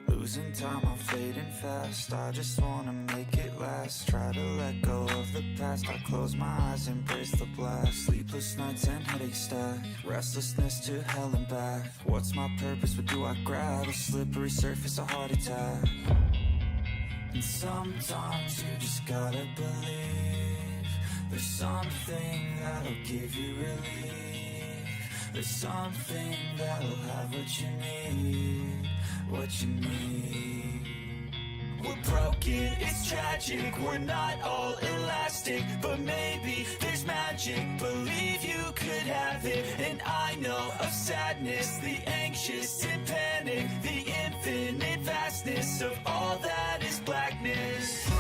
Losing time, I'm fading fast. I just wanna make it last. Try to let go of the past. I close my eyes, embrace the blast. Sleepless nights and headaches stack. Restlessness to hell and back. What's my purpose? What do I grab? A slippery surface, a heart attack. And sometimes you just gotta believe there's something that'll give you relief. There's something that'll have what you need. What you need. We're broken, it's tragic. We're not all elastic, but maybe there's magic. Believe you could have it. And I know of sadness, the anxious and panic, the infinite vastness of all that is blackness.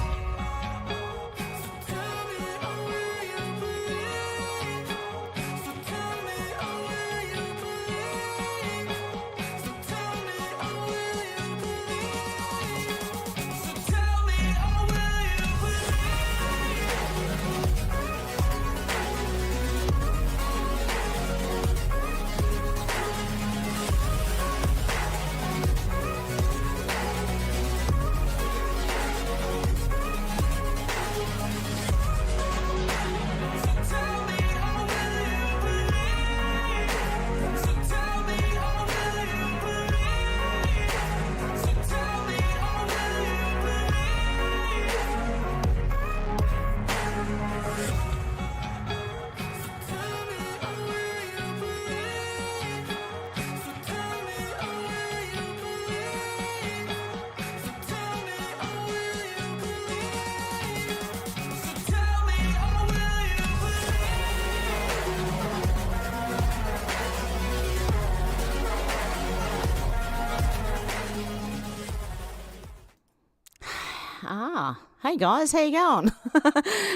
Hey guys, how you going?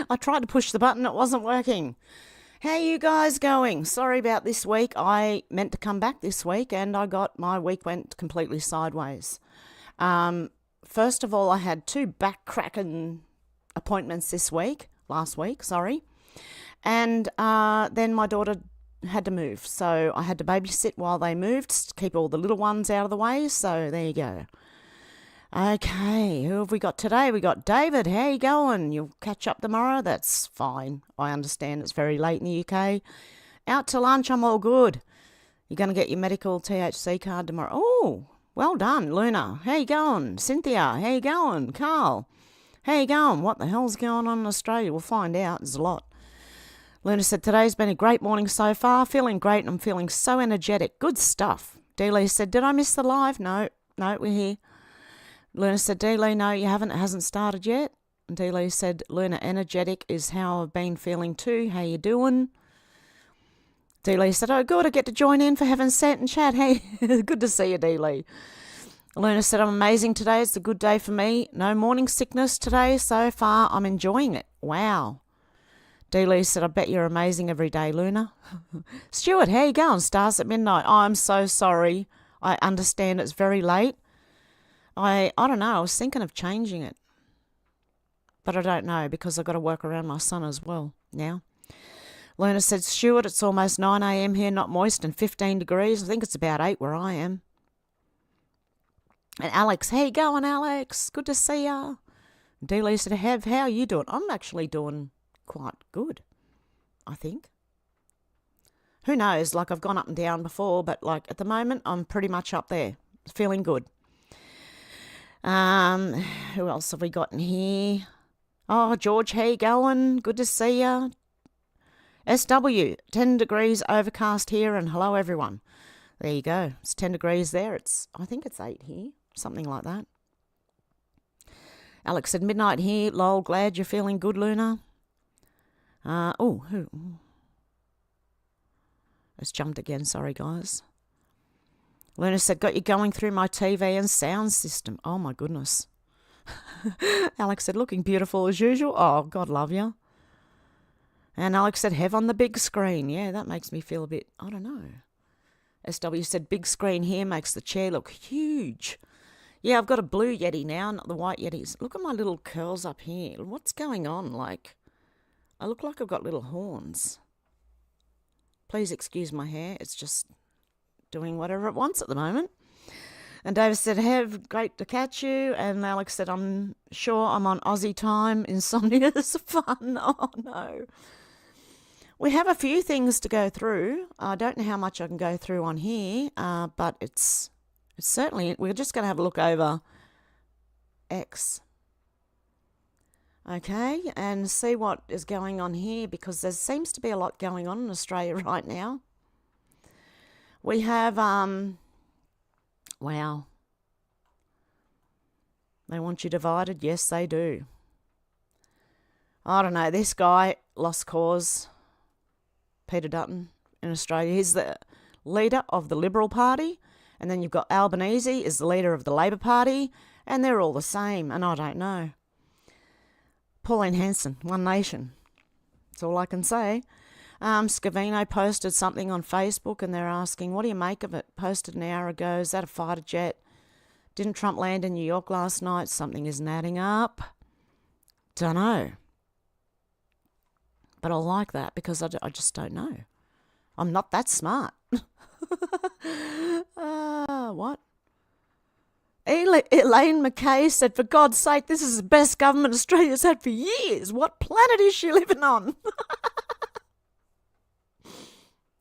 I tried to push the button, it wasn't working. How you guys going? Sorry about this week. I meant to come back this week and my week went completely sideways. First of all, I had 2 back-cracking appointments last week, and then my daughter had to move, so I had to babysit while they moved, to keep all the little ones out of the way, so there you go. Okay, who have we got today? We got David. How you going? You'll catch up tomorrow? That's fine. I understand it's very late in the UK. Out to lunch, I'm all good. You're going to get your medical THC card tomorrow. Oh, well done, Luna. How you going? Cynthia, how you going? Carl, how you going? What the hell's going on in Australia? We'll find out. There's a lot. Luna said, today's been a great morning so far. Feeling great and I'm feeling so energetic. Good stuff. D-Lee said, did I miss the live? No, we're here. Luna said, D-Lee, no, you haven't. It hasn't started yet. And D-Lee said, Luna, energetic is how I've been feeling too. How you doing? D-Lee said, oh, good. I get to join in for heaven's sake and chat. Hey, good to see you, D-Lee. Luna said, I'm amazing today. It's a good day for me. No morning sickness today so far. I'm enjoying it. Wow. D-Lee said, I bet you're amazing every day, Luna. Stuart, how you going? Stars at midnight. Oh, I'm so sorry. I understand it's very late. I don't know, I was thinking of changing it. But I don't know because I've got to work around my son as well now. Luna said, Stuart, it's almost 9 a.m. here, not moist, and 15 degrees. I think it's about 8 where I am. And Alex, how you going, Alex? Good to see ya. D-Lee said, Hev, how are you doing? I'm actually doing quite good, I think. Who knows, like I've gone up and down before, but like at the moment, I'm pretty much up there, feeling good. Who else have we got in here? Oh, George, how you going? Good to see ya. SW, 10 degrees overcast here, and hello everyone. There you go. It's 10 degrees there. I think it's 8 here, something like that. Alex said, midnight here. Lol, glad you're feeling good, Luna. Who? It's jumped again. Sorry, guys. Luna said, got you going through my TV and sound system. Oh, my goodness. Alex said, looking beautiful as usual. Oh, God love you. And Alex said, Hev on the big screen. Yeah, that makes me feel a bit, I don't know. SW said, big screen here makes the chair look huge. Yeah, I've got a blue Yeti now, not the white Yetis. Look at my little curls up here. What's going on? Like, I look like I've got little horns. Please excuse my hair. It's just doing whatever it wants at the moment. And David said, Hev, great to catch you. And Alex said, I'm sure I'm on Aussie time. Insomnia is fun. Oh, no. We have a few things to go through. I don't know how much I can go through on here, but it's certainly, we're just going to have a look over X. Okay, and see what is going on here, because there seems to be a lot going on in Australia right now. We have, wow. They want you divided? Yes, they do. I don't know, this guy, lost cause, Peter Dutton in Australia. He's the leader of the Liberal Party, and then you've got Albanese is the leader of the Labor Party, and they're all the same, and I don't know. Pauline Hanson, One Nation. That's all I can say. Scavino posted something on Facebook and they're asking, what do you make of it? Posted an hour ago. Is that a fighter jet? Didn't Trump land in New York last night? Something isn't adding up. Don't know. But I'll like that because I just don't know. I'm not that smart. What? Elaine McKay said, for God's sake, this is the best government Australia's had for years. What planet is she living on?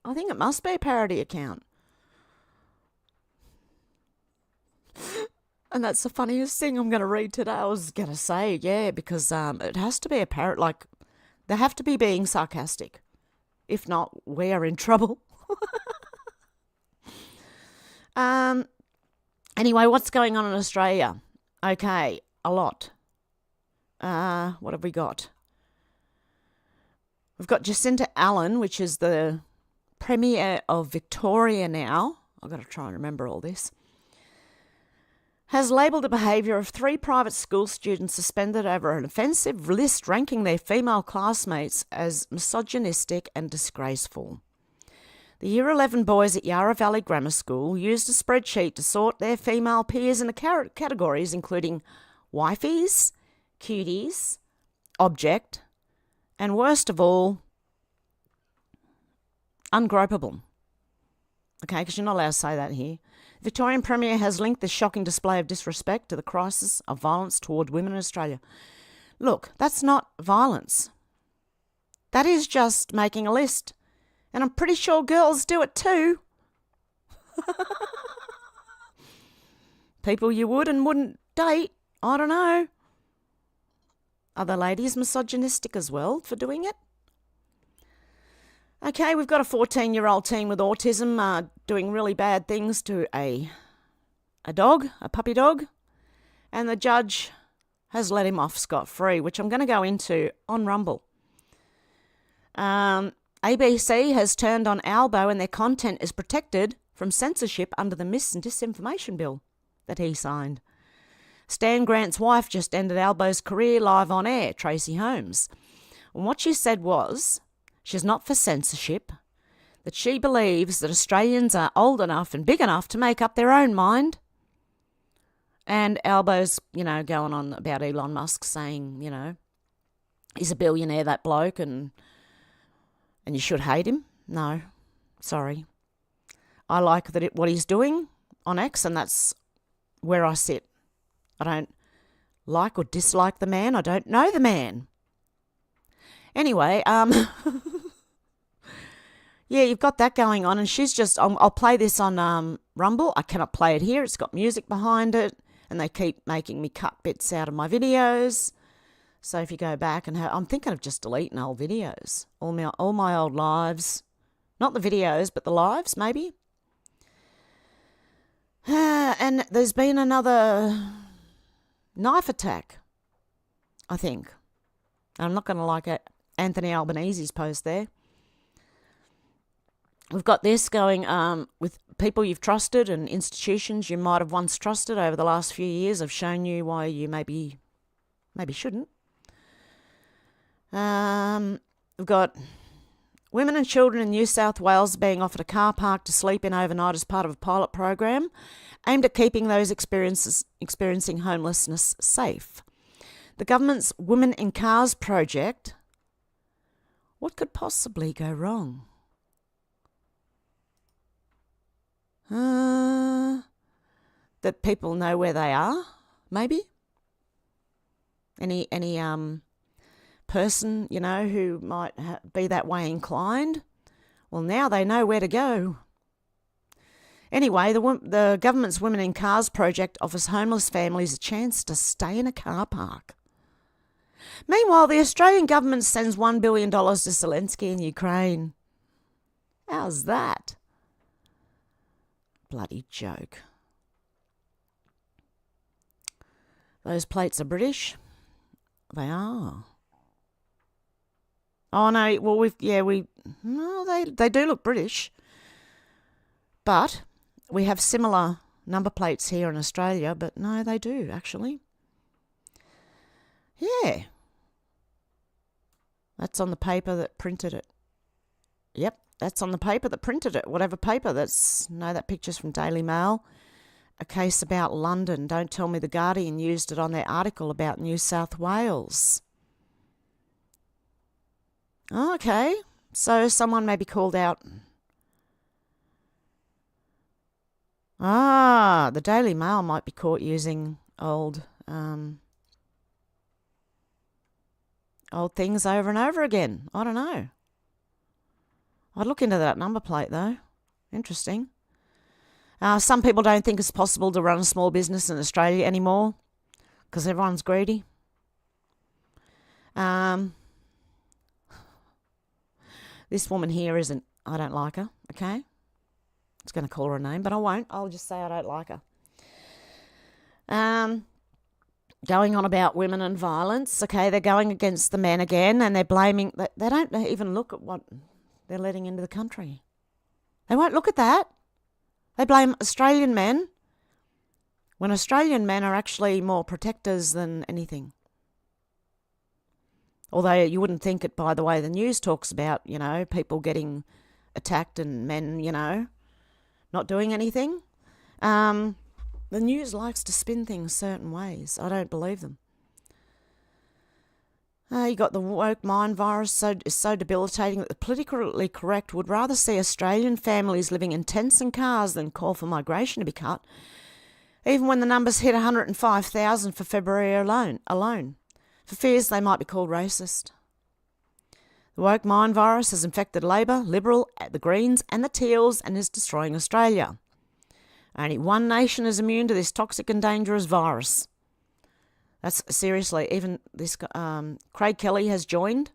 I think it must be a parody account. And that's the funniest thing I'm going to read today. I was going to say, yeah, because it has to be a parody. Like, they have to be being sarcastic. If not, we are in trouble. Anyway, what's going on in Australia? Okay, a lot. What have we got? We've got Jacinta Allen, which is the Premier of Victoria now. I've got to try and remember all this. Has labelled the behaviour of 3 private school students suspended over an offensive list ranking their female classmates as misogynistic and disgraceful. The Year 11 boys at Yarra Valley Grammar School used a spreadsheet to sort their female peers into categories including wifeys, cuties, object, and worst of all, ungropable. Okay, because you're not allowed to say that here. The Victorian Premier has linked this shocking display of disrespect to the crisis of violence toward women in Australia. Look, that's not violence. That is just making a list. And I'm pretty sure girls do it too. People you would and wouldn't date. I don't know. Are the ladies misogynistic as well for doing it? Okay, we've got a 14-year-old teen with autism doing really bad things to a dog, a puppy dog. And the judge has let him off scot-free, which I'm going to go into on Rumble. ABC has turned on Albo and their content is protected from censorship under the Mis- and Disinformation Bill that he signed. Stan Grant's wife just ended Albo's career live on air, Tracy Holmes. And what she said was, she's not for censorship, that she believes that Australians are old enough and big enough to make up their own mind. And Albo's, going on about Elon Musk saying, he's a billionaire, that bloke, and you should hate him. No, sorry. I like what he's doing on X, and that's where I sit. I don't like or dislike the man. I don't know the man. Anyway, yeah, you've got that going on, and she's just, I'll play this on Rumble. I cannot play it here. It's got music behind it, and they keep making me cut bits out of my videos. So if you go back and I'm thinking of just deleting old videos, all my old lives, not the videos, but the lives maybe. And there's been another knife attack, I think. I'm not going to like it. Anthony Albanese's post there. We've got this going with people you've trusted and institutions you might have once trusted over the last few years have shown you why you maybe shouldn't. We've got women and children in New South Wales being offered a car park to sleep in overnight as part of a pilot program aimed at keeping those experiencing homelessness safe. The government's Women in Cars project What could possibly go wrong? That people know where they are, maybe? Any person, who might be that way inclined? Well, now they know where to go. Anyway, the government's Women in Cars project offers homeless families a chance to stay in a car park. Meanwhile, the Australian government sends $1 billion to Zelensky in Ukraine. How's that? Bloody joke. Those plates are British. They are. Oh no, well they do look British. But we have similar number plates here in Australia, but no, they do actually. Yeah. That's on the paper that printed it. Yep, that's on the paper that printed it. Whatever paper that picture's from Daily Mail. A case about London. Don't tell me the Guardian used it on their article about New South Wales. Okay, so someone may be called out. The Daily Mail might be caught using old things over and over again. I don't know. I'd look into that number plate though. Interesting. Some people don't think it's possible to run a small business in Australia anymore because everyone's greedy. This woman here isn't, I don't like her, okay? I was going to call her a name, but I won't. I'll just say I don't like her. Going on about women and violence, okay? They're going against the men again and they're blaming, they don't even look at what they're letting into the country. They won't look at that. They blame Australian men when Australian men are actually more protectors than anything. Although you wouldn't think it by the way the news talks about, people getting attacked and men, not doing anything. The news likes to spin things certain ways. I don't believe them. You got the woke mind virus is so debilitating that the politically correct would rather see Australian families living in tents and cars than call for migration to be cut, even when the numbers hit 105,000 for February alone, for fears they might be called racist. The woke mind virus has infected Labor, Liberal, the Greens and the Teals and is destroying Australia. Only one nation is immune to this toxic and dangerous virus. That's seriously, even this Craig Kelly has joined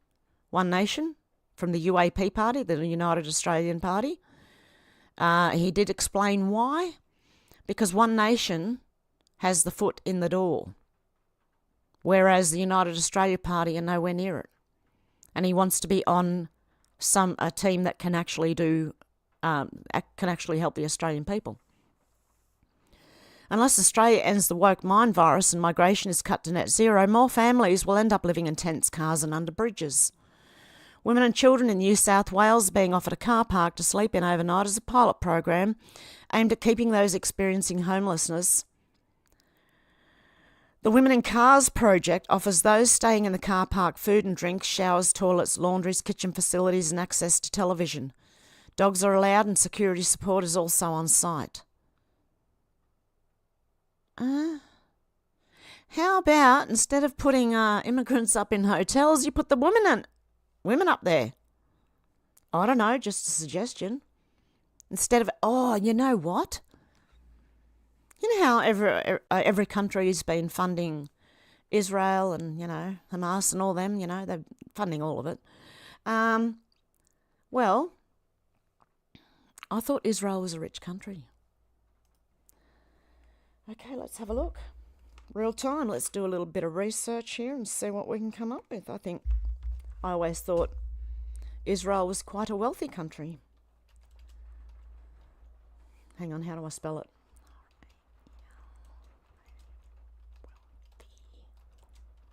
One Nation from the UAP party, the United Australian Party. He did explain why. Because One Nation has the foot in the door, whereas the United Australia Party are nowhere near it. And he wants to be on a team that can actually help the Australian people. Unless Australia ends the woke mind virus and migration is cut to net zero, more families will end up living in tents, cars and under bridges. Women and children in New South Wales are being offered a car park to sleep in overnight as a pilot program aimed at keeping those experiencing homelessness. The Women in Cars project offers those staying in the car park food and drinks, showers, toilets, laundries, kitchen facilities and access to television. Dogs are allowed and security support is also on site. How about instead of putting immigrants up in hotels, you put the women up there? I don't know, just a suggestion. Instead of, you know what? You know how every country has been funding Israel and, Hamas and all them, they're funding all of it. Well, I thought Israel was a rich country. Okay, let's have a look. Real time, let's do a little bit of research here and see what we can come up with. I always thought Israel was quite a wealthy country. Hang on, how do I spell it?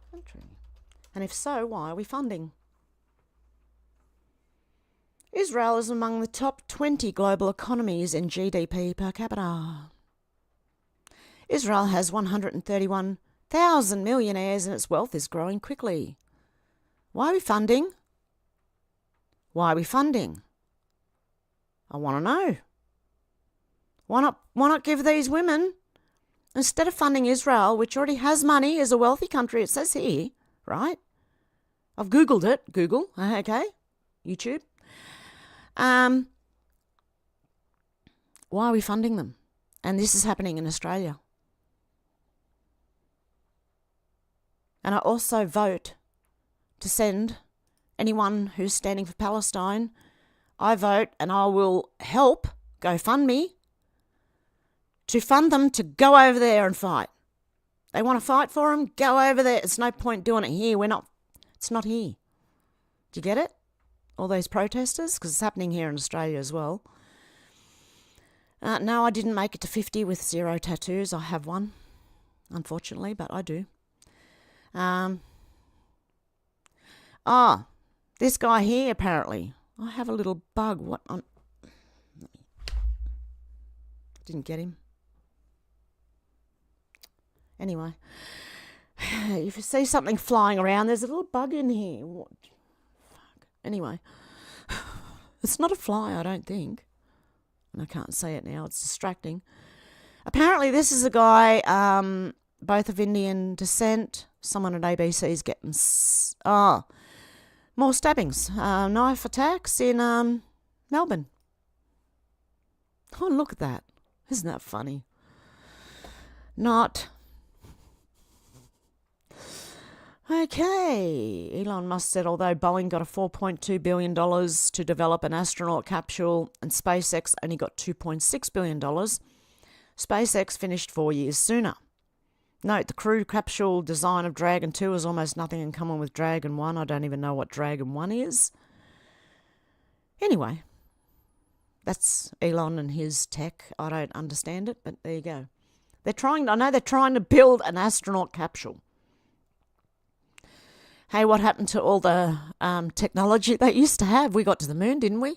Country. And if so, why are we funding? Israel is among the top 20 global economies in GDP per capita. Israel has 131,000 millionaires and its wealth is growing quickly. Why are we funding? Why are we funding? I want to know. Why not give these women, instead of funding Israel, which already has money, is a wealthy country, it says here, right? I've Googled it. Google, okay? YouTube. Why are we funding them? And this is happening in Australia. And I also vote to send anyone who's standing for Palestine. I vote and I will help GoFundMe to fund them to go over there and fight. They want to fight for them, go over there. It's no point doing it here. It's not here. Do you get it? All those protesters? Because it's happening here in Australia as well. No, I didn't make it to 50 with 0 tattoos. I have one, unfortunately, but I do. This guy here, apparently. I have a little bug. What? Didn't get him. Anyway, if you see something flying around, there's a little bug in here. What? Fuck. Anyway, it's not a fly, I don't think. And I can't see it now. It's distracting. Apparently, this is a guy, both of Indian descent. Someone at ABC is getting more stabbings, knife attacks in Melbourne. Oh, look at that. Isn't that funny? Not. Okay. Elon Musk said although Boeing got a $4.2 billion to develop an astronaut capsule and SpaceX only got $2.6 billion, SpaceX finished 4 years sooner. Note, the crew capsule design of Dragon 2 has almost nothing in common with Dragon 1. I don't even know what Dragon 1 is. Anyway, that's Elon and his tech. I don't understand it, but there you go. I know they're trying to build an astronaut capsule. Hey, what happened to all the technology they used to have? We got to the moon, didn't we?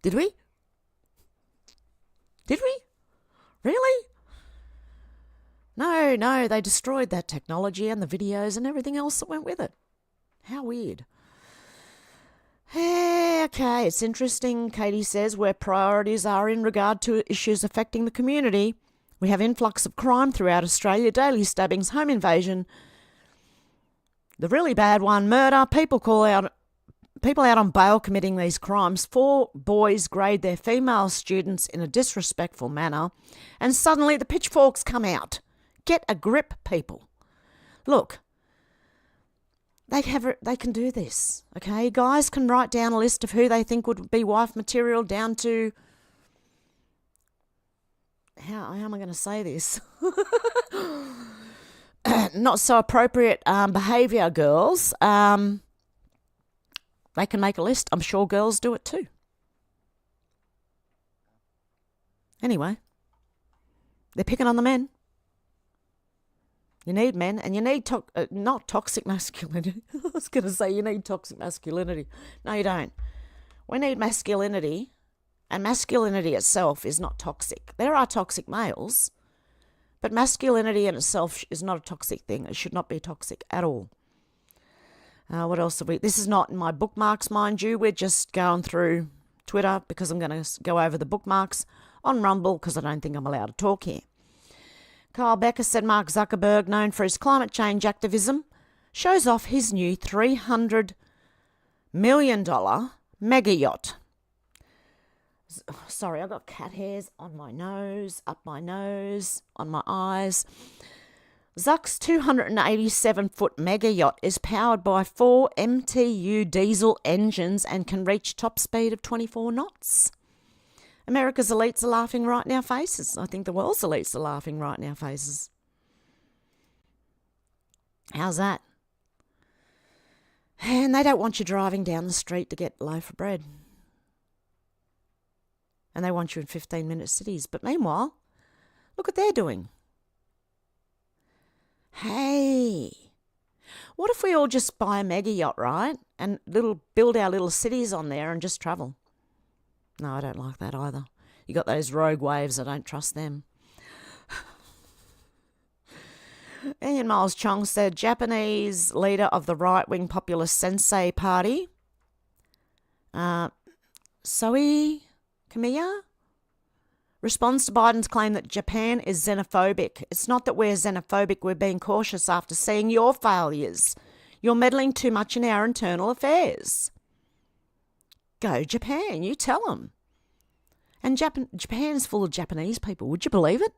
Did we? Did we? Really? No, they destroyed that technology and the videos and everything else that went with it. How weird. Okay, it's interesting, Katie says, where priorities are in regard to issues affecting the community. We have influx of crime throughout Australia, daily stabbings, home invasion. The really bad one, murder. People out on bail committing these crimes. 4 boys grade their female students in a disrespectful manner, and suddenly the pitchforks come out. Get a grip, people. Look, they can do this, okay? Guys can write down a list of who they think would be wife material down to... How am I going to say this? Not so appropriate behaviour, girls. They can make a list. I'm sure girls do it too. Anyway, they're picking on the men. You need men, and you need not toxic masculinity. I was going to say you need toxic masculinity. No, you don't. We need masculinity, and masculinity itself is not toxic. There are toxic males, but masculinity in itself is not a toxic thing. It should not be toxic at all. What else have we... This is not in my bookmarks, mind you. We're just going through Twitter because I'm going to go over the bookmarks on Rumble because I don't think I'm allowed to talk here. Kyle Becker said Mark Zuckerberg, known for his climate change activism, shows off his new $300 million mega yacht. Sorry, I've got cat hairs on my nose, up my nose, on my eyes. Zuck's 287-foot mega yacht is powered by 4 MTU diesel engines and can reach top speed of 24 knots. America's elites are laughing right in our faces. I think the world's elites are laughing right in our faces. How's that? And they don't want you driving down the street to get a loaf of bread. And they want you in 15-minute cities. But meanwhile, look what they're doing. Hey, what if we all just buy a mega yacht, right? And build our little cities on there and just travel? No, I don't like that either. You got those rogue waves, I don't trust them. Ian Miles Chong said Japanese leader of the right-wing populist Sensei Party. Soe Kamiya responds to Biden's claim that Japan is xenophobic. It's not that we're xenophobic, we're being cautious after seeing your failures. You're meddling too much in our internal affairs. Go Japan, you tell them. And Japan's full of Japanese people, would you believe it?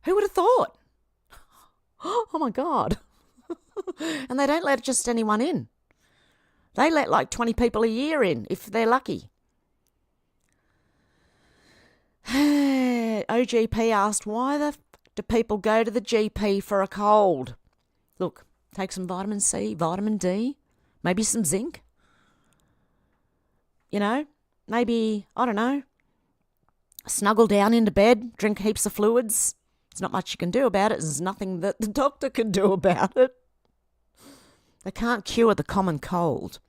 Who would have thought? Oh my God. And they don't let just anyone in. They let like 20 people a year in, if they're lucky. OGP asked, why the f do people go to the GP for a cold? Look, take some vitamin C, vitamin D, maybe some zinc. You know, maybe, I don't know, snuggle down into bed, drink heaps of fluids. There's not much you can do about it. There's nothing that the doctor can do about it. They can't cure the common cold.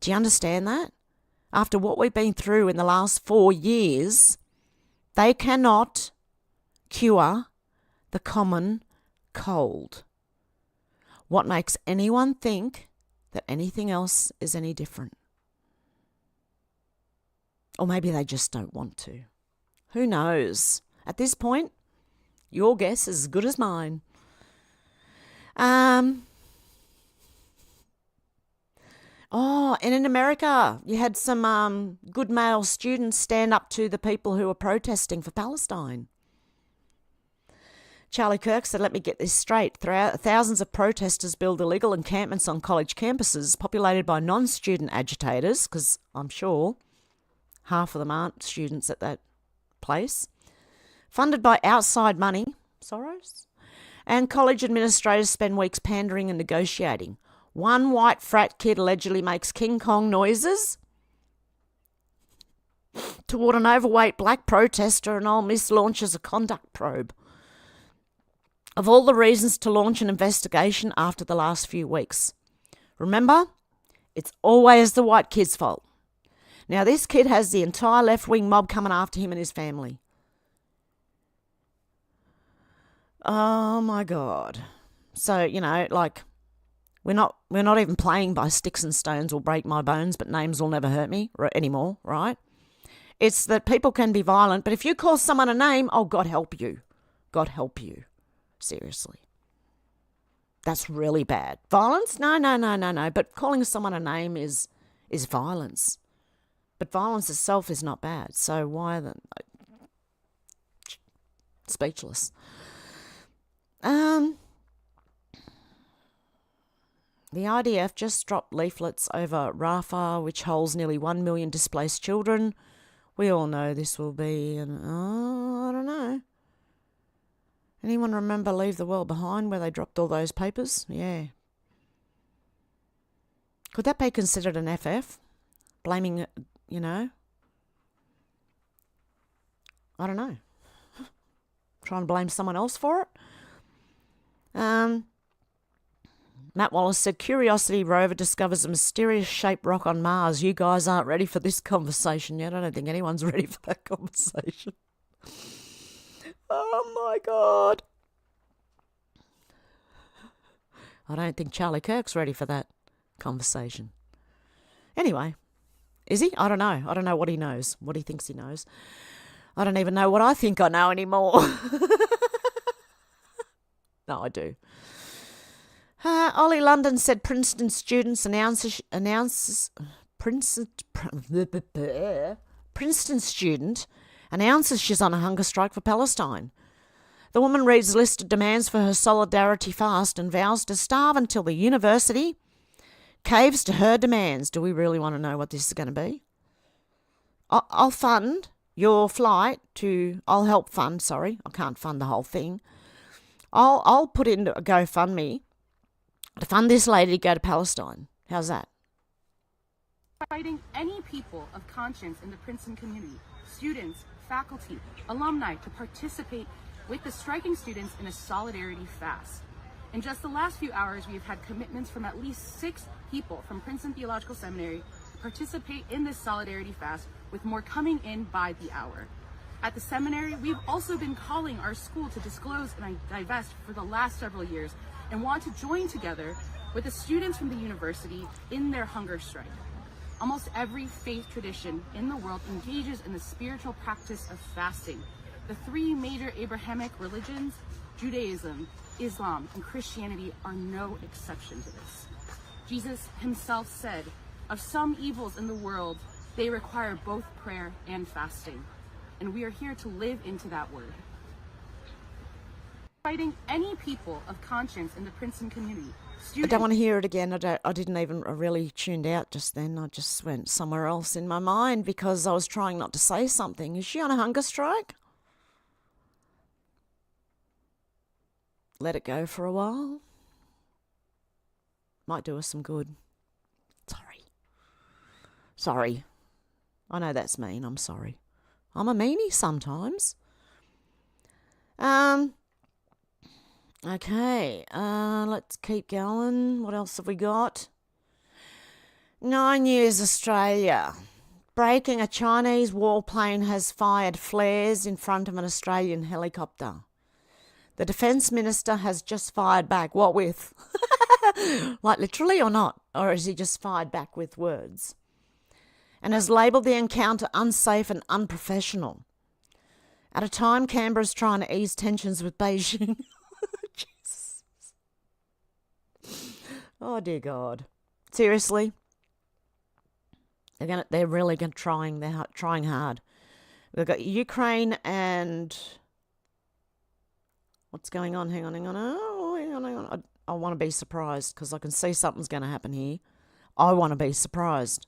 Do you understand that? After what we've been through in the last 4 years, they cannot cure the common cold. What makes anyone think that anything else is any different? Or maybe they just don't want to. Who knows? At this point, your guess is as good as mine. And in America, you had some good male students stand up to the people who were protesting for Palestine. Charlie Kirk said, let me get this straight. Thousands of protesters build illegal encampments on college campuses populated by non-student agitators, because I'm sure half of them aren't students at that place, funded by outside money, Soros, and college administrators spend weeks pandering and negotiating. One white frat kid allegedly makes King Kong noises toward an overweight black protester, and Ole Miss launches a conduct probe. Of all the reasons to launch an investigation after the last few weeks. Remember, it's always the white kid's fault. Now, this kid has the entire left-wing mob coming after him and his family. Oh, my God. So, you know, like, we're not even playing by sticks and stones will break my bones, but names will never hurt me anymore, right? It's that people can be violent, but if you call someone a name, oh, God help you. God help you. Seriously. That's really bad. Violence? No. But calling someone a name is violence. But violence itself is not bad. So why then? Speechless. The IDF just dropped leaflets over Rafah, which holds nearly 1 million displaced children. We all know this will be, I don't know. Anyone remember Leave the World Behind, where they dropped all those papers? Yeah. Could that be considered an FF? Blaming, you know? I don't know. Trying to blame someone else for it? Matt Wallace said, Curiosity rover discovers a mysterious shaped rock on Mars. You guys aren't ready for this conversation yet. I don't think anyone's ready for that conversation. Oh, my God. I don't think Charlie Kirk's ready for that conversation. Anyway, is he? I don't know. I don't know what he knows, what he thinks he knows. I don't even know what I think I know anymore. No, I do. Ollie London said Princeton students Princeton student announces she's on a hunger strike for Palestine. The woman reads a list of demands for her solidarity fast and vows to starve until the university caves to her demands. Do we really want to know what this is going to be? I'll fund your flight to... I'll help fund, sorry. I can't fund the whole thing. I'll put in a GoFundMe to fund this lady to go to Palestine. How's that? Inviting any people of conscience in the Princeton community, students, faculty, alumni, to participate with the striking students in a solidarity fast. In just the last few hours, we have had commitments from at least 6 people from Princeton Theological Seminary to participate in this solidarity fast, with more coming in by the hour. At the seminary, we've also been calling our school to disclose and divest for the last several years, and want to join together with the students from the university in their hunger strike. Almost every faith tradition in the world engages in the spiritual practice of fasting. The three major Abrahamic religions, Judaism, Islam, and Christianity, are no exception to this. Jesus himself said, of some evils in the world, they require both prayer and fasting. And we are here to live into that word. Fighting any people of conscience in the Princeton community. I don't want to hear it again. I didn't even, I really tuned out just then. I just went somewhere else in my mind because I was trying not to say something. Is she on a hunger strike? Let it go for a while. Might do us some good. Sorry. I know that's mean. I'm sorry. I'm a meanie sometimes. Okay, let's keep going. What else have we got? 9 News Australia. Breaking, a Chinese warplane has fired flares in front of an Australian helicopter. The Defence Minister has just fired back. What with? Like literally or not? Or has he just fired back with words? And has labelled the encounter unsafe and unprofessional. At a time Canberra's trying to ease tensions with Beijing. Jesus. Oh dear God. Seriously? They're really trying. They're trying hard. We've got Ukraine and what's going on? Hang on. Oh, hang on. I want to be surprised because I can see something's going to happen here. I want to be surprised.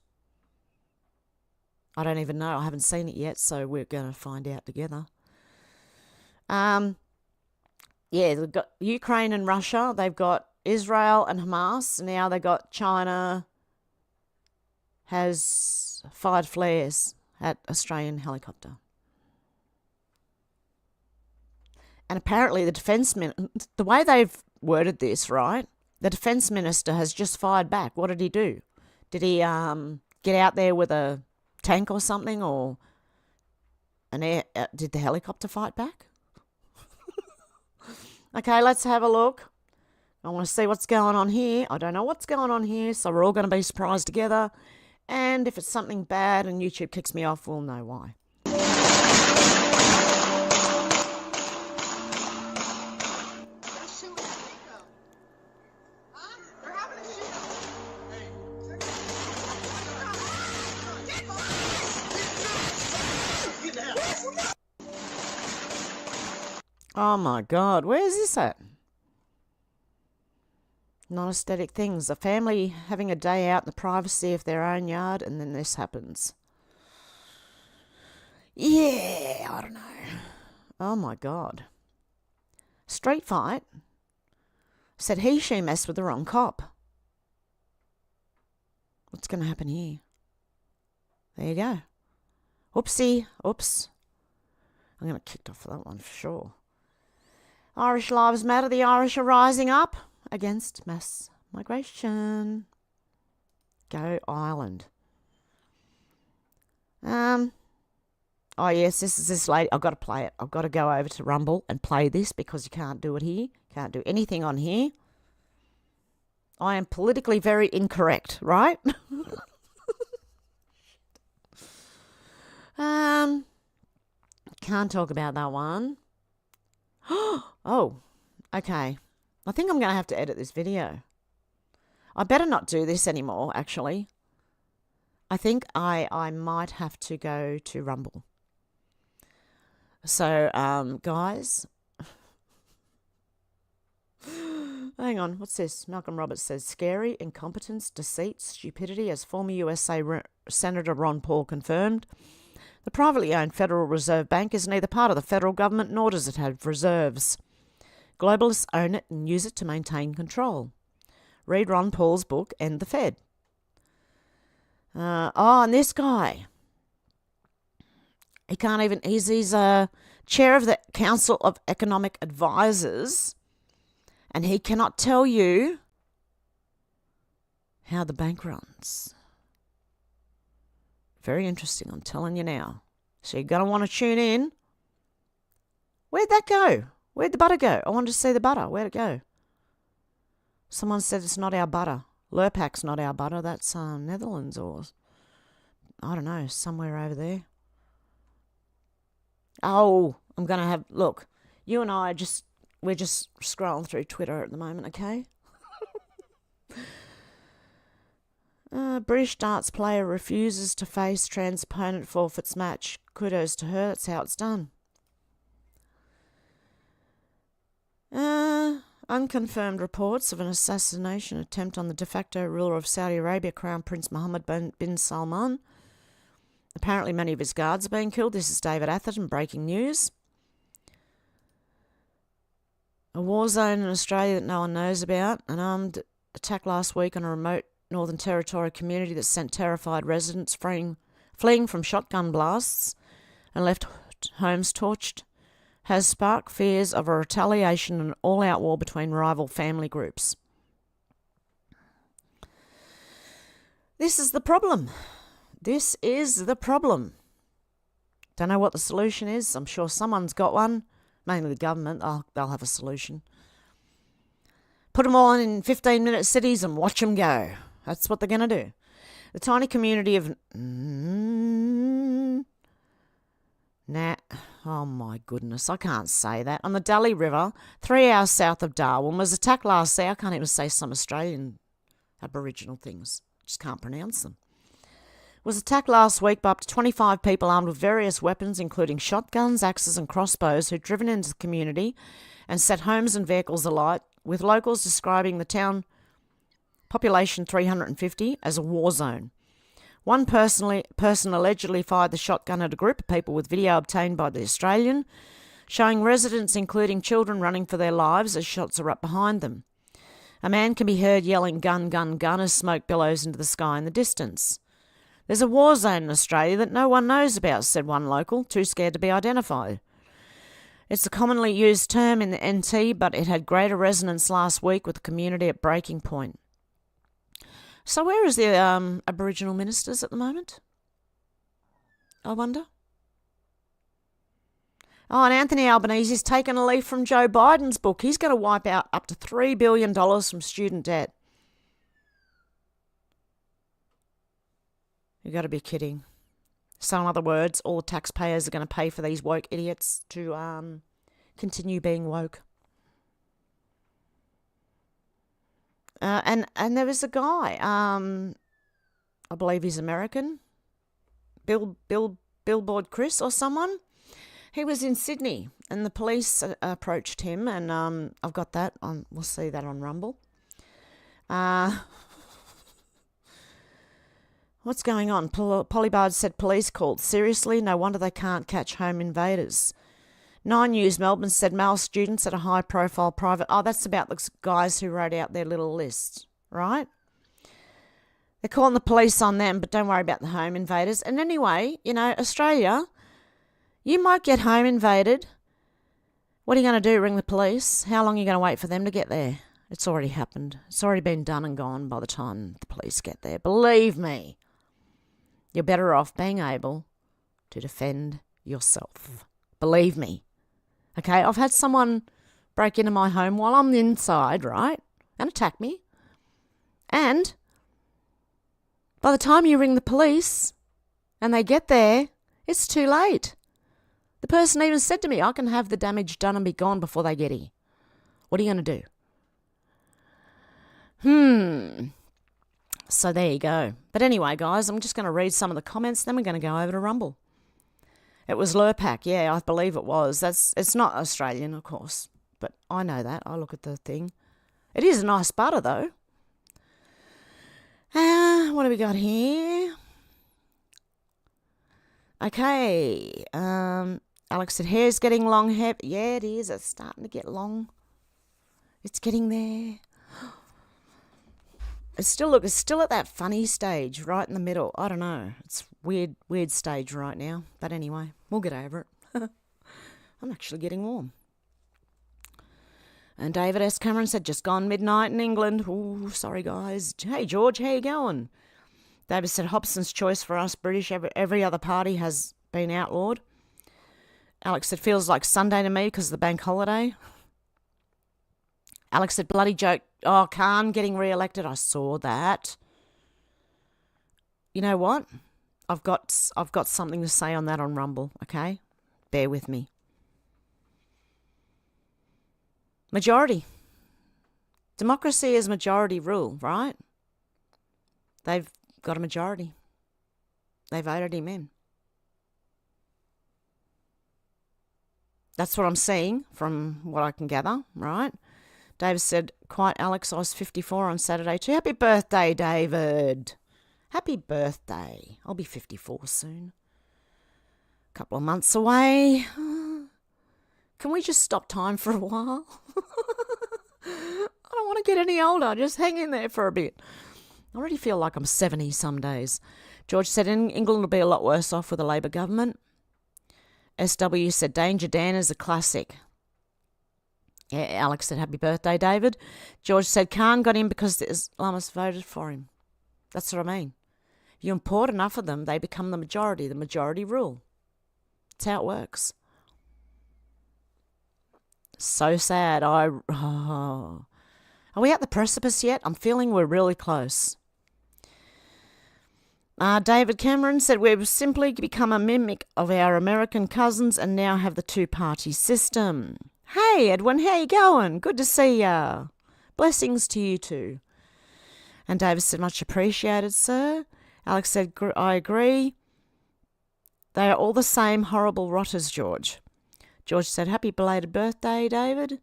I don't even know. I haven't seen it yet, so we're going to find out together. Yeah, they've got Ukraine and Russia. They've got Israel and Hamas. Now they've got China has fired flares at Australian helicopter. And apparently the way they've worded this, right, the Defence Minister has just fired back. What did he do? Did he get out there with a tank or something, or did the helicopter fight back? Okay, let's have a look. I want to see what's going on here. I don't know what's going on here, so we're all going to be surprised together. And if it's something bad and YouTube kicks me off, we'll know why. Oh my God, where's this at? Non-aesthetic things. A family having a day out in the privacy of their own yard, and then this happens. Yeah, I don't know. Oh my God. Street fight. Said she messed with the wrong cop. What's going to happen here? There you go. Oopsie. Oops. I'm going to get kicked off for that one for sure. Irish Lives Matter. The Irish are rising up against mass migration. Go Ireland. Oh yes, this is this lady. I've got to play it. I've got to go over to Rumble and play this because you can't do it here. Can't do anything on here. I am politically very incorrect, right? Can't talk about that one. Oh, okay. I think I'm going to have to edit this video. I better not do this anymore, actually. I think I might have to go to Rumble. So, guys. Hang on, what's this? Malcolm Roberts says, scary, incompetence, deceit, stupidity, as former USA Senator Ron Paul confirmed. The privately owned Federal Reserve Bank is neither part of the federal government nor does it have reserves. Globalists own it and use it to maintain control. Read Ron Paul's book, End the Fed. And this guy. He's chair of the Council of Economic Advisors, and he cannot tell you how the bank runs. Very interesting, I'm telling you now. So you're going to want to tune in. Where'd that go? Where'd the butter go? I wanted to see the butter. Where'd it go? Someone said it's not our butter. Lurpak's not our butter. That's Netherlands or I don't know, somewhere over there. Oh, I'm going to have, look, you and I we're just scrolling through Twitter at the moment, okay? British darts player refuses to face trans opponent, forfeits match. Kudos to her, that's how it's done. Unconfirmed reports of an assassination attempt on the de facto ruler of Saudi Arabia, Crown Prince Mohammed bin Salman. Apparently many of his guards are being killed. This is David Atherton, breaking news. A war zone in Australia that no one knows about. An armed attack last week on a remote Northern Territory community that sent terrified residents fleeing from shotgun blasts and left homes torched has sparked fears of a retaliation and all-out war between rival family groups. This is the problem. This is the problem. Don't know what the solution is. I'm sure someone's got one. Mainly the government. They'll have a solution. Put them all in 15-minute cities and watch them go. That's what they're going to do. The tiny community of... Oh my goodness, I can't say that. On the Dully River, 3 hours south of Darwin, was attacked last day. I can't even say some Australian Aboriginal things. Just can't pronounce them. Was attacked last week by up to 25 people armed with various weapons, including shotguns, axes and crossbows, who'd driven into the community and set homes and vehicles alight, with locals describing the town, population 350, as a war zone. One person allegedly fired the shotgun at a group of people, with video obtained by The Australian, showing residents, including children, running for their lives as shots are up behind them. A man can be heard yelling "gun, gun, gun" as smoke billows into the sky in the distance. There's a war zone in Australia that no one knows about, said one local, too scared to be identified. It's a commonly used term in the NT, but it had greater resonance last week with the community at breaking point. So where is the Aboriginal ministers at the moment? I wonder. Oh, and Anthony Albanese's taken a leaf from Joe Biden's book. He's going to wipe out up to $3 billion from student debt. You've got to be kidding. So in other words, all the taxpayers are going to pay for these woke idiots to continue being woke. And there was a guy, I believe he's American, Billboard Chris or someone. He was in Sydney and the police approached him, and I've got that on. We'll see that on Rumble. What's going on? Polybard said police called. Seriously? No wonder they can't catch home invaders. 9 News Melbourne said male students at a high-profile private... Oh, that's about the guys who wrote out their little list, right? They're calling the police on them, but don't worry about the home invaders. And anyway, you know, Australia, you might get home invaded. What are you going to do, ring the police? How long are you going to wait for them to get there? It's already happened. It's already been done and gone by the time the police get there. Believe me, you're better off being able to defend yourself. Believe me. Okay, I've had someone break into my home while I'm inside, right, and attack me. And by the time you ring the police and they get there, it's too late. The person even said to me, I can have the damage done and be gone before they get here. What are you going to do? So there you go. But anyway, guys, I'm just going to read some of the comments, then we're going to go over to Rumble. It was Lurpak, yeah, I believe it was. It's not Australian, of course, but I know that. I look at the thing. It is a nice butter, though. What do we got here? Okay. Alex said, hair's getting long. Yeah, it is. It's starting to get long. It's getting there. It's still at that funny stage, right in the middle. I don't know. It's weird stage right now. But anyway, we'll get over it. I'm actually getting warm. And David S. Cameron said, just gone midnight in England. Ooh, sorry, guys. Hey, George, how you going? David said, Hobson's choice for us British. Every other party has been outlawed. Alex said, feels like Sunday to me because of the bank holiday. Alex said, bloody joke. Oh, Khan getting re-elected. I saw that. You know what? I've got something to say on that on Rumble, okay? Bear with me. Majority. Democracy is majority rule, right? They've got a majority. They voted him in. That's what I'm seeing from what I can gather, right? David said, "Quite, Alex, I was 54 on Saturday too." Happy birthday, David. Happy birthday. I'll be 54 soon. A couple of months away. Can we just stop time for a while? I don't want to get any older. Just hang in there for a bit. I already feel like I'm 70 some days. George said, England will be a lot worse off with a Labor government. SW said, Danger Dan is a classic. Yeah, Alex said, happy birthday, David. George said, Khan got in because the Islamists voted for him. That's what I mean. If you import enough of them, they become the majority rule. That's how it works. So sad. Are we at the precipice yet? I'm feeling we're really close. David Cameron said, we've simply become a mimic of our American cousins and now have the two-party system. Hey, Edwin, how you going? Good to see ya. Blessings to you too. And David said, much appreciated, sir. Alex said, I agree. They are all the same horrible rotters, George. George said, happy belated birthday, David.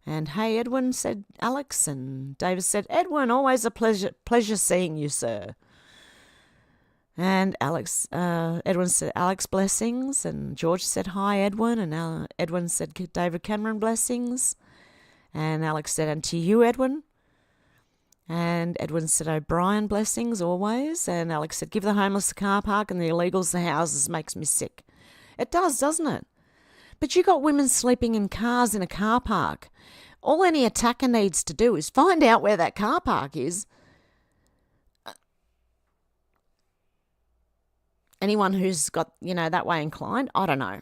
And hey, Edwin, said Alex. And David said, Edwin, always a pleasure seeing you, sir. And Edwin said, Alex, blessings. And George said, hi, Edwin. And Edwin said, David Cameron, blessings. And Alex said, and to you, Edwin. And Edwin said, O'Brien, blessings, always. And Alex said, give the homeless the car park and the illegals the houses. Makes me sick. It does, doesn't it? But you got women sleeping in cars in a car park. All any attacker needs to do is find out where that car park is. Anyone who's got, that way inclined, I don't know.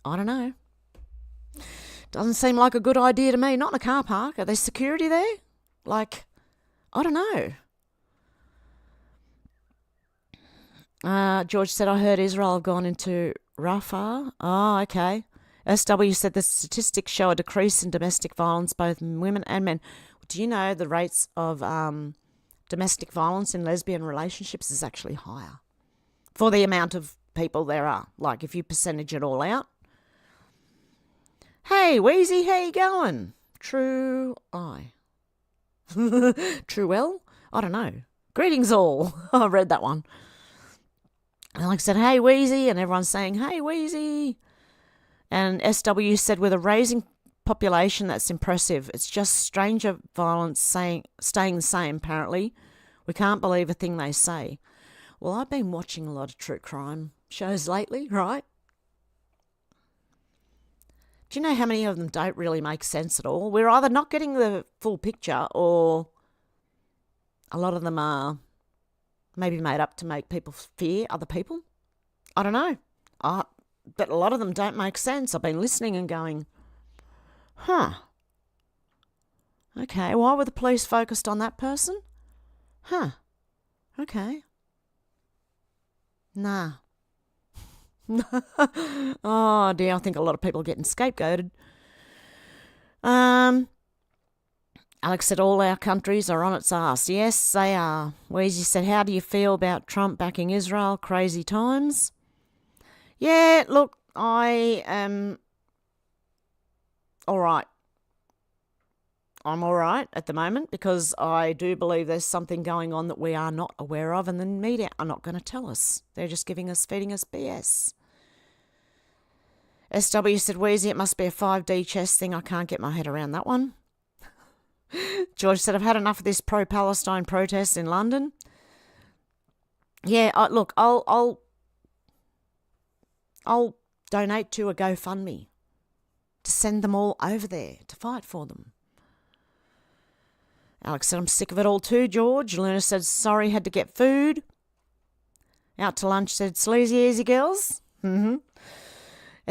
I don't know. Doesn't seem like a good idea to me. Not in a car park. Are there security there? I don't know. George said, I heard Israel have gone into Rafah. Oh, okay. SW said the statistics show a decrease in domestic violence, both in women and men. Do you know the rates of domestic violence in lesbian relationships is actually higher for the amount of people there are? Like, if you percentage it all out. Hey, Wheezy, how you going? True I. True well? I don't know. Greetings all. I read that one. Alex said, hey, Wheezy, and everyone's saying, hey, Wheezy. And SW said, with a raising population, that's impressive. It's just stranger violence staying the same, apparently. We can't believe a thing they say. Well, I've been watching a lot of true crime shows lately, right? Do you know how many of them don't really make sense at all? We're either not getting the full picture or a lot of them are maybe made up to make people fear other people. I don't know. But a lot of them don't make sense. I've been listening and going, huh. Okay, why were the police focused on that person? Huh. Okay. Nah. Oh dear, I think a lot of people are getting scapegoated. Alex said all our countries are on its arse. Yes, they are. Weezy said, how do you feel about Trump backing Israel? Crazy times. Yeah, look, I am all right. I'm all right at the moment because I do believe there's something going on that we are not aware of and the media are not going to tell us. They're just feeding us BS. SW said, Wheezy, it must be a 5D chess thing. I can't get my head around that one. George said, I've had enough of this pro-Palestine protest in London. Yeah, look, I'll donate to a GoFundMe to send them all over there to fight for them. Alex said, I'm sick of it all too, George. Luna said, sorry, had to get food. Out to lunch said, sleazy easy girls.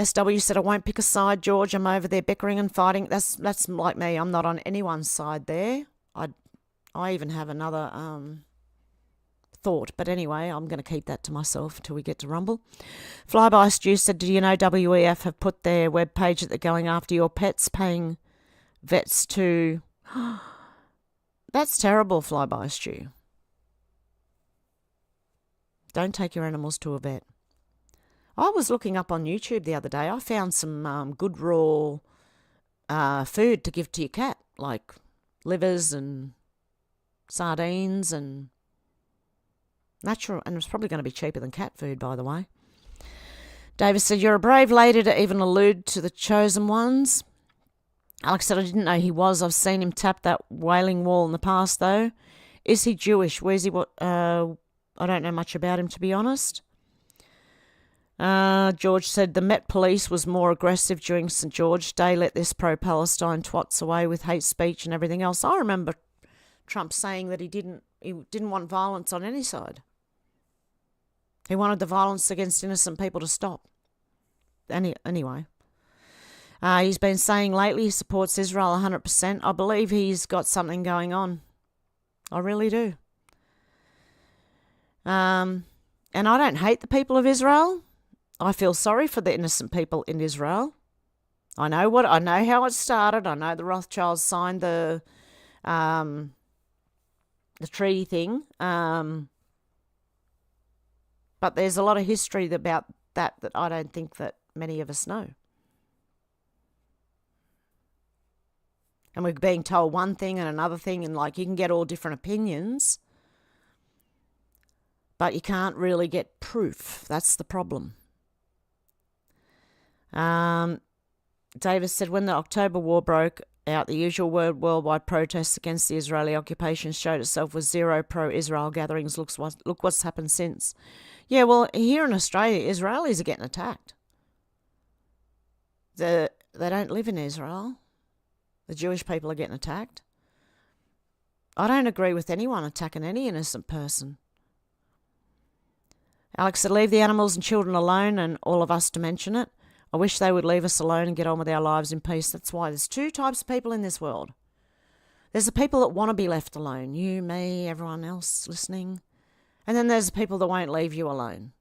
SW said, I won't pick a side, George. I'm over there bickering and fighting. That's like me. I'm not on anyone's side there. I even have another thought. But anyway, I'm going to keep that to myself until we get to Rumble. Flyby Stew said, do you know WEF have put their webpage that they're going after your pets, paying vets to... That's terrible, Flyby Stew. Don't take your animals to a vet. I was looking up on YouTube the other day. I found some good raw food to give to your cat, like livers and sardines and natural, and it's probably going to be cheaper than cat food, by the way. David said, you're a brave lady to even allude to the chosen ones. Alex said, I didn't know he was. I've seen him tap that wailing wall in the past, though. Is he Jewish? Where's he? I don't know much about him, to be honest. George said, the Met Police was more aggressive during St. George Day. Let this pro-Palestine twats away with hate speech and everything else. I remember Trump saying that he didn't want violence on any side. He wanted the violence against innocent people to stop. Anyway. He's been saying lately he supports Israel 100%. I believe he's got something going on. I really do. And I don't hate the people of Israel. I feel sorry for the innocent people in Israel. I know how it started. I know the Rothschilds signed the treaty thing. But there's a lot of history about that I don't think that many of us know. And we're being told one thing and another thing, and like you can get all different opinions, but you can't really get proof. That's the problem. Davis said, when the October War broke out, the usual worldwide protests against the Israeli occupation showed itself with zero pro-Israel gatherings. Look what's happened since. Yeah, well, here in Australia, Israelis are getting attacked. They don't live in Israel. The Jewish people are getting attacked. I don't agree with anyone attacking any innocent person. Alex said, leave the animals and children alone, and all of us to mention it. I wish they would leave us alone and get on with our lives in peace. That's why there's two types of people in this world. There's the people that want to be left alone. You, me, everyone else listening. And then there's the people that won't leave you alone.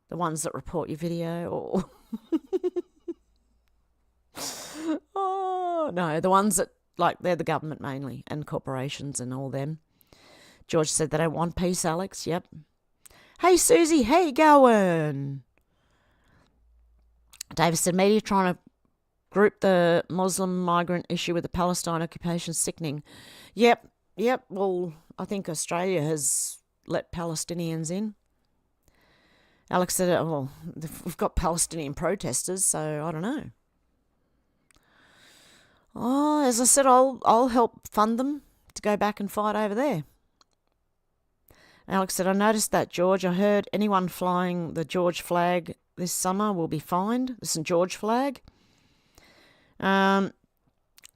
The ones that report your video or... Oh, no, the ones that, like, they're the government mainly and corporations and all them. George said they don't want peace, Alex. Yep. Hey, Susie, how you going? Davis said, media trying to group the Muslim migrant issue with the Palestine occupation. Sickening. Yep. Well, I think Australia has let Palestinians in. Alex said, well, we've got Palestinian protesters, so I don't know. Oh, as I said, I'll help fund them to go back and fight over there. Alex said, I noticed that, George. I heard anyone flying the George flag this summer will be fined, the St. George flag. Weezy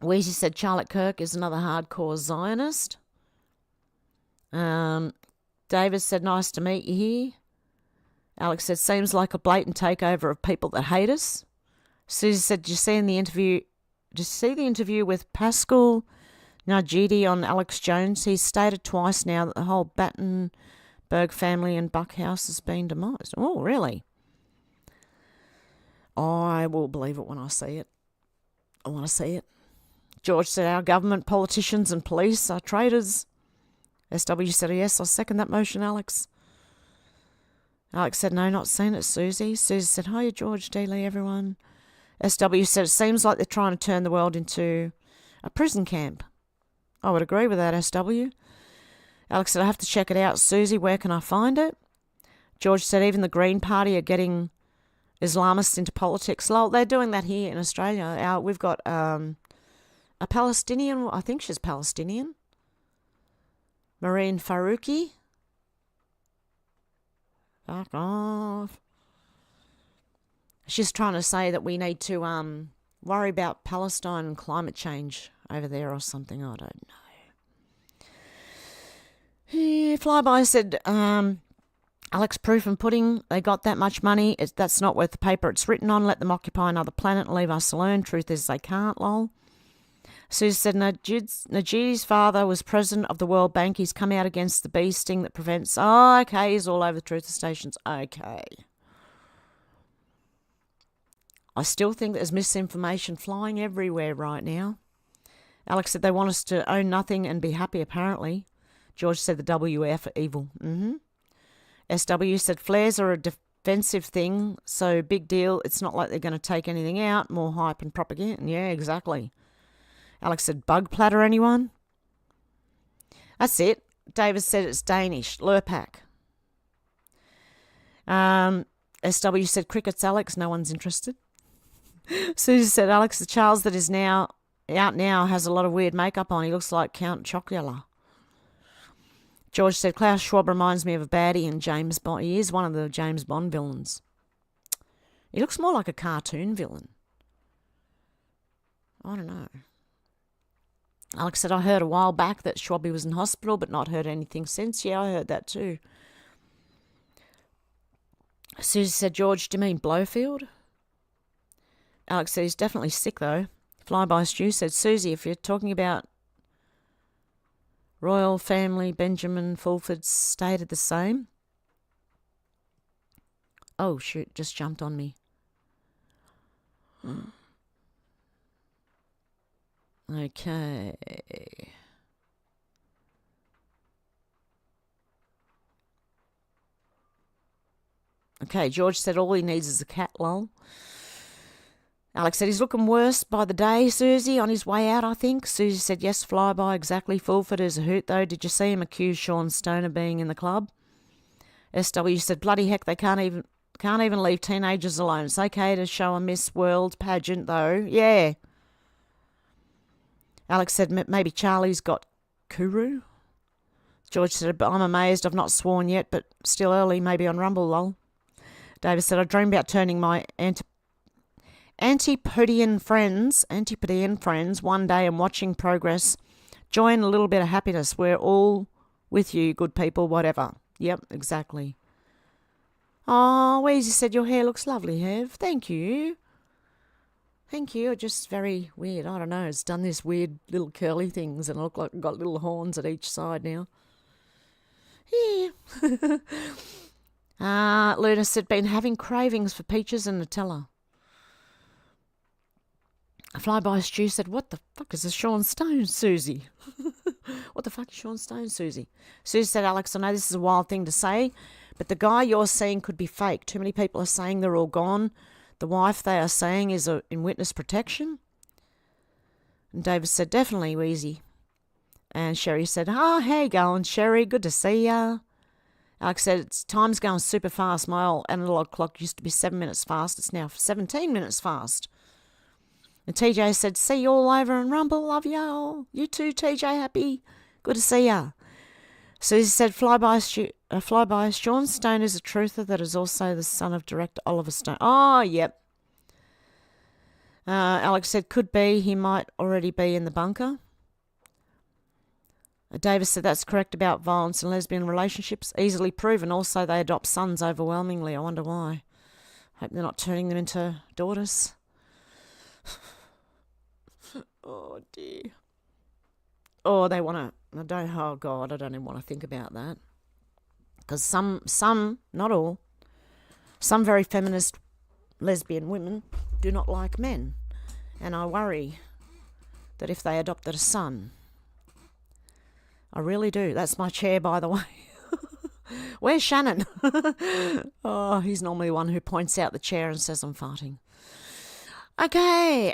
said Charlotte Kirk is another hardcore Zionist. David said, nice to meet you here. Alex said, seems like a blatant takeover of people that hate us. Susie said, did you see the interview with Pascal Najidi on Alex Jones? He's stated twice now that the whole Battenberg family and Buck House has been demised. Oh, really? I will believe it when I see it. I want to see it. George said our government, politicians and police are traitors. SW said, yes, I second that motion, Alex. Alex said, no, not seen it, Susie. Susie said, hiya, George, Dealey, everyone. SW said, it seems like they're trying to turn the world into a prison camp. I would agree with that, SW. Alex said, I have to check it out. Susie, where can I find it? George said, even the Green Party are getting Islamists into politics. Lol, they're doing that here in Australia. We've got a Palestinian, I think she's Palestinian, Marine Farouki. Fuck off. She's trying to say that we need to worry about Palestine and climate change over there or something. I don't know. Yeah, Flyby said, Alex, proof and pudding, they got that much money. That's not worth the paper it's written on. Let them occupy another planet and leave us alone. Truth is they can't, lol. Susie said Najid's father was president of the World Bank. He's come out against the bee sting that prevents... Oh, okay, he's all over the truth stations. Okay. I still think there's misinformation flying everywhere right now. Alex said they want us to own nothing and be happy, apparently. George said the WF are evil. SW said flares are a defensive thing, so big deal. It's not like they're going to take anything out. More hype and propaganda. Yeah, exactly. Alex said, bug platter, anyone? That's it. David said it's Danish. Lurpak. SW said crickets, Alex. No one's interested. Susie said, Alex, the Charles that is now out now has a lot of weird makeup on. He looks like Count Chocula. George said, Klaus Schwab reminds me of a baddie in James Bond. He is one of the James Bond villains. He looks more like a cartoon villain. I don't know. Alex said, I heard a while back that Schwabby was in hospital, but not heard anything since. Yeah, I heard that too. Susie said, George, do you mean Blowfield? Alex said, he's definitely sick though. Flyby Stew said, Susie, if you're talking about royal family, Benjamin Fulford stated the same. Oh, shoot, just jumped on me. Okay. Okay, George said all he needs is a cat, lol. Alex said he's looking worse by the day, Susie, on his way out, I think. Susie said, yes, flyby, exactly. Fulford is a hoot, though. Did you see him accuse Sean Stone of being in the club? SW said, bloody heck, they can't even leave teenagers alone. It's okay to show a Miss World pageant, though. Yeah. Alex said, maybe Charlie's got Kuru. George said, I'm amazed I've not sworn yet, but still early, maybe on Rumble, lol. David said, I dream about turning my Antipodean friends one day and watching progress. Join a little bit of happiness. We're all with you, good people, whatever. Yep, exactly. Oh, Weezy said your hair looks lovely, Hev. Thank you. Thank you. Just very weird. I don't know. It's done this weird little curly things and I look like I've got little horns at each side now. Yeah. Luna said, been having cravings for peaches and Nutella. Flyby Stew said, what the fuck is a Sean Stone, Susie? What the fuck is Sean Stone, Susie? Susie said, Alex, I know this is a wild thing to say, but the guy you're seeing could be fake. Too many people are saying they're all gone. The wife they are saying is in witness protection. And David said, definitely, Wheezy. And Sherry said, how you going, Sherry? Good to see ya. Alex said, time's going super fast. My old analog clock used to be 7 minutes fast. It's now 17 minutes fast. And TJ said, see you all over in Rumble. Love y'all. You too, TJ. Happy. Good to see ya. Susie said, flyby, Sean Stone is a truther that is also the son of director Oliver Stone. Oh, yep. Alex said, could be. He might already be in the bunker. Davis said, that's correct about violence in lesbian relationships. Easily proven. Also, they adopt sons overwhelmingly. I wonder why. Hope they're not turning them into daughters. Oh, dear. Oh, they want to... Oh, God, I don't even want to think about that. Because some, not all, some very feminist lesbian women do not like men. And I worry that if they adopted a son... I really do. That's my chair, by the way. Where's Shannon? Oh, he's normally the one who points out the chair and says I'm farting. Okay.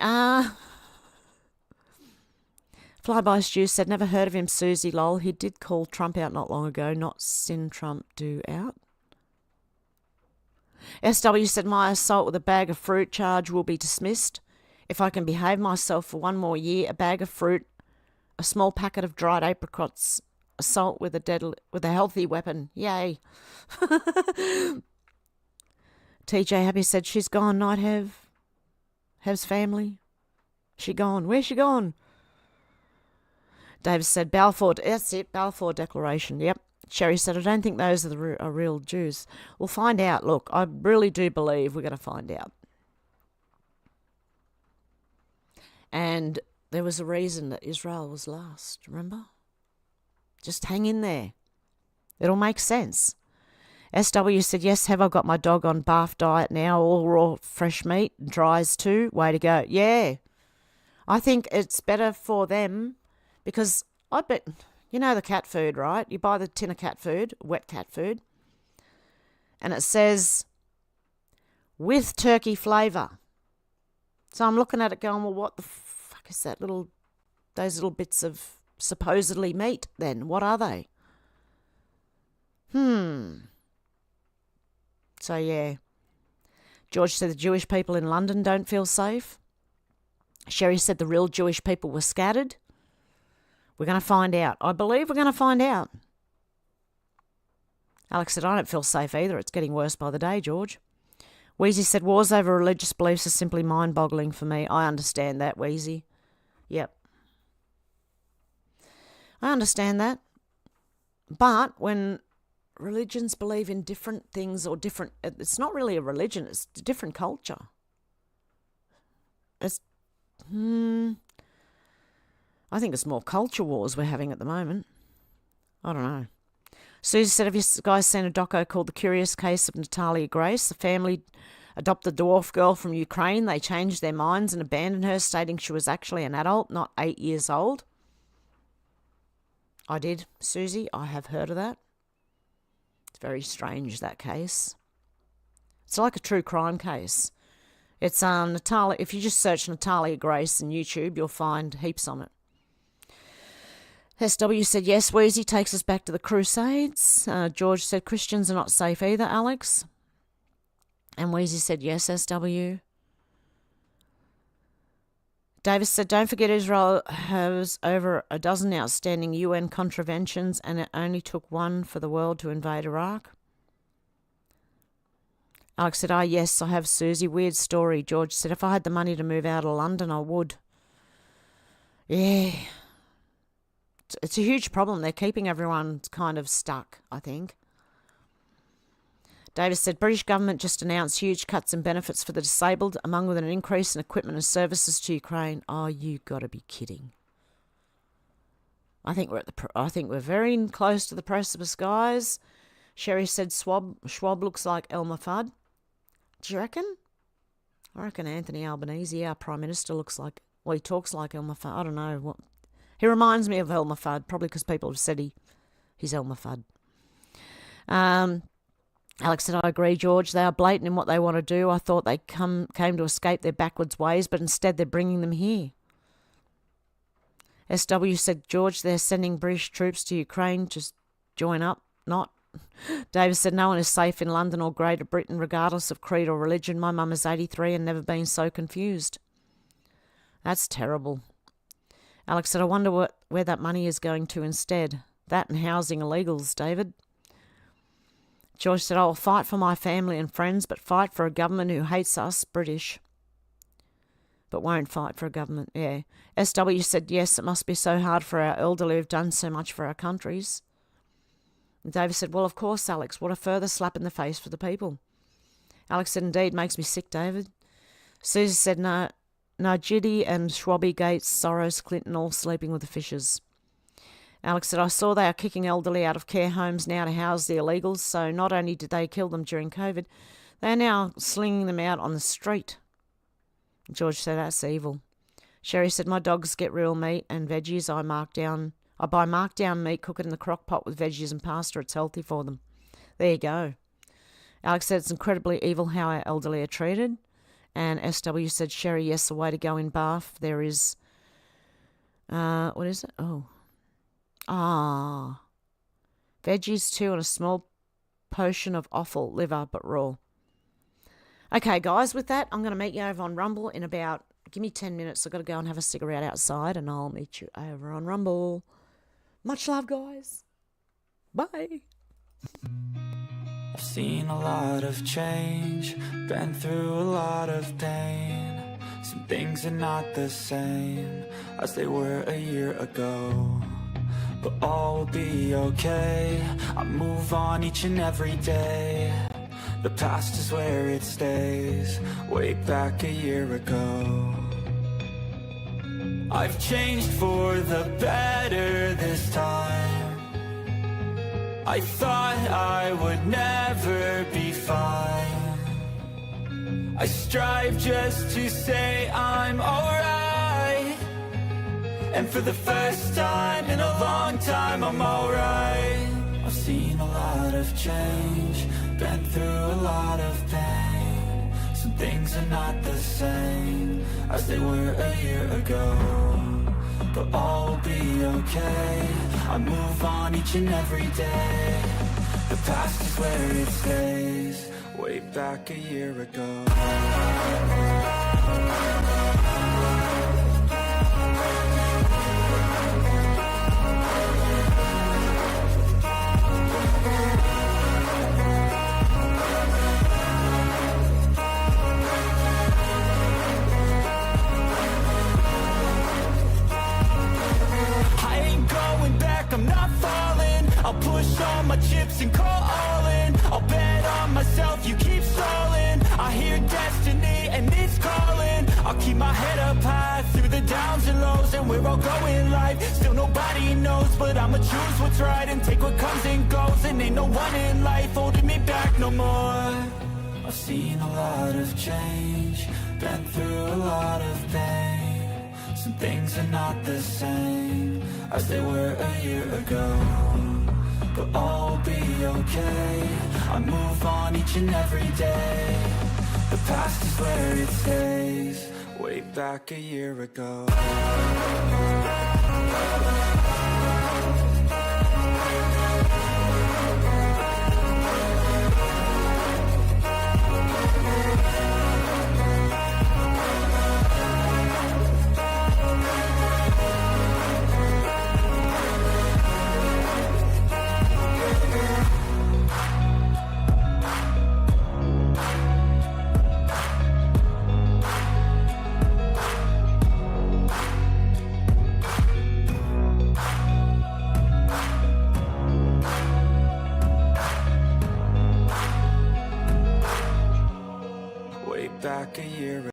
Flyby Stew said, never heard of him, Susie, lol. He did call Trump out not long ago. Not sin Trump do out. SW said, my assault with a bag of fruit charge will be dismissed. If I can behave myself for 1 more year, a bag of fruit, a small packet of dried apricots, assault with a healthy weapon. Yay. TJ Happy said, she's gone, Night Hev's family. She gone. Where's she gone? Davis said, Balfour. That's it, Balfour Declaration. Yep. Sherry said, I don't think those are real Jews. We'll find out. Look, I really do believe we're going to find out. And there was a reason that Israel was last, remember? Just hang in there. It'll make sense. SW said, yes, have I got my dog on BARF diet now, all raw fresh meat, dries too? Way to go. Yeah. I think it's better for them because I bet, you know the cat food, right? You buy the tin of cat food, wet cat food, and it says with turkey flavour. So I'm looking at it going, well, what the fuck is that those little bits of supposedly meat then? What are they? So yeah. George said the Jewish people in London don't feel safe. Sherry said the real Jewish people were scattered. We're going to find out. I believe we're going to find out. Alex said, I don't feel safe either. It's getting worse by the day, George. Wheezy said, wars over religious beliefs are simply mind-boggling for me. I understand that, Wheezy. Yep. I understand that. But when religions believe in different things or different... It's not really a religion. It's a different culture. It's... I think it's more culture wars we're having at the moment. I don't know. Susie said, have you guys seen a doco called The Curious Case of Natalia Grace? The family adopted the dwarf girl from Ukraine. They changed their minds and abandoned her, stating she was actually an adult, not 8 years old. I did, Susie. I have heard of that. It's very strange, that case. It's like a true crime case. It's Natalia. If you just search Natalia Grace on YouTube, you'll find heaps on it. SW said, yes, Wheezy takes us back to the Crusades. George said, Christians are not safe either, Alex. And Wheezy said, yes, SW. Davis said, don't forget Israel has over a dozen outstanding UN contraventions and it only took one for the world to invade Iraq. Alex said, yes, I have, Susie. Weird story. George said, if I had the money to move out of London, I would. Yeah. It's a huge problem. They're keeping everyone kind of stuck, I think. Davis said, British government just announced huge cuts in benefits for the disabled, among with an increase in equipment and services to Ukraine. Oh, you got to be kidding. I think we're very close to the precipice, guys. Sherry said, Schwab looks like Elmer Fudd. Do you reckon? I reckon Anthony Albanese, our Prime Minister, looks like... Well, he talks like Elmer Fudd. I don't know what... He reminds me of Elmer Fudd, probably because people have said he's Elmer Fudd. Alex said, I agree, George. They are blatant in what they want to do. I thought they came to escape their backwards ways, but instead they're bringing them here. SW said, George, they're sending British troops to Ukraine. Just join up. Not. Davis said, no one is safe in London or Greater Britain, regardless of creed or religion. My mum is 83 and never been so confused. That's terrible. Alex said, I wonder where that money is going to instead. That and housing illegals, David. George said, I will fight for my family and friends, but fight for a government who hates us, British. But won't fight for a government, yeah. SW said, yes, it must be so hard for our elderly who've done so much for our countries. And David said, well, of course, Alex. What a further slap in the face for the people. Alex said, indeed, makes me sick, David. Susie said, no, Jiddy and Schwabby, Gates, Soros, Clinton, all sleeping with the fishes. Alex said, I saw they are kicking elderly out of care homes now to house the illegals, so not only did they kill them during COVID, they are now slinging them out on the street. George said, that's evil. Sherry said, my dogs get real meat and veggies. I buy markdown meat, cook it in the crock pot with veggies and pasta. It's healthy for them. There you go. Alex said, it's incredibly evil how our elderly are treated. And SW said, Sherry, yes, the way to go in BARF. There is, what is it? Veggies too and a small potion of offal, liver, but raw. Okay, guys, with that, I'm going to meet you over on Rumble in about, give me 10 minutes. I've got to go and have a cigarette outside and I'll meet you over on Rumble. Much love, guys. Bye. I've seen a lot of change, been through a lot of pain. Some things are not the same as they were a year ago, but all will be okay. I move on each and every day. The past is where it stays, way back a year ago. I've changed for the better this time. I thought I would never be fine. I strive just to say I'm alright. And for the first time in a long time, I'm alright. I've seen a lot of change, been through a lot of pain. Some things are not the same as they were a year ago, but all will be okay. I move on each and every day. The past is where it stays, way back a year ago. I'm not falling. I'll push all my chips and call all in. I'll bet on myself, you keep stalling. I hear destiny and it's calling. I'll keep my head up high through the downs and lows. And we're all going live, still nobody knows. But I'ma choose what's right and take what comes and goes. And ain't no one in life holding me back no more. I've seen a lot of change, been through a lot of pain. Some things are not the same as they were a year ago, but all will be okay. I move on each and every day. The past is where it stays, way back a year ago. Back a year